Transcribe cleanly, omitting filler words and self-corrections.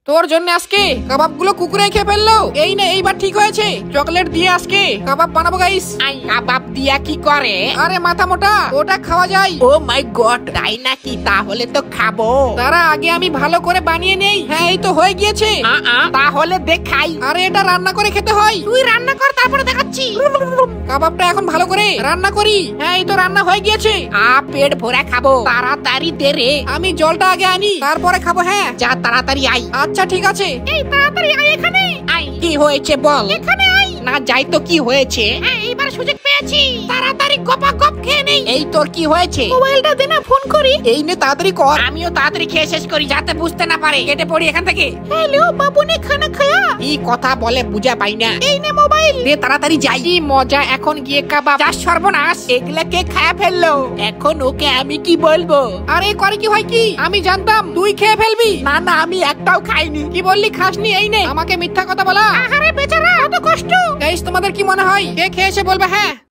তোর জন্য আজকে কাবাব গুলো কুকুরে খেয়ে ফেললো। এই নে, এইবার ঠিক হয়েছে। চকলেট দিয়ে আজকে কাবাব বানাবো গাইস। কাবাব দিয়া কি করে? আরে মাথা মোটা, ওটা খাওয়া যায়। ও মাই গড, তাই নাকি? তাহলে তো খাবো। তারা আগে আমি ভালো করে বানিয়ে নেই। হ্যাঁ, এই তো হয়ে গিয়েছে। তাহলে দেখাই। আরে এটা রান্না করে খেতে হয়। তুই রান্না কর, তারপরে দেখাচ্ছি। কাবাবটা এখন ভালো করে রান্না করি। হ্যাঁ, এই তো রান্না হয়ে গিয়েছে। পেট ভরে খাবো, তাড়াতাড়ি দে রে। আমি জলটা আগে আনি, তারপরে খাবো। হ্যাঁ যা, তাড়াতাড়ি আই। আচ্ছা ঠিক আছে। এই তাড়াতাড়ি আই এখানে। আই, কি হয়েছে বল? এখানে আই। না যাই তো কি হয়েছে? হ্যাঁ, এইবার সুযোগ পেয়েছি। তাড়াতাড়ি গপা গপ খেয়ে নেই। এই তোর কি হয়েছে? মোবাইলটা দে না, ফোন করি। এই নে, তাড়াতাড়ি কর। আমিও তাড়াতাড়ি খেয়ে শেষ করি, যাতে বুঝতে না পারে। কেটে পড়ি এখান থেকে। হ্যালো বাবু নে খানা খায়া। এই কথা বলে বুঝা পাই না। এই নে মোবাইল দে, তাড়াতাড়ি যাই। কি মজা, এখন গিয়ে কাবাব। যা সর্বনাশ, এগুলা কে খায়া ফেললো? এখন ওকে আমি কি বলবো? আরে করে কি হয় কি, আমি জানতাম তুই খেয়ে ফেলবি। না না, আমি একটাও খাইনি। কি বললি খাসনি? এই নে, আমাকে মিথ্যা কথা বলা। আরে বেচারা, কত কষ্ট। গাইস, তোমাদের কি মনে হয় কে খেয়েছে বলবে হ্যাঁ।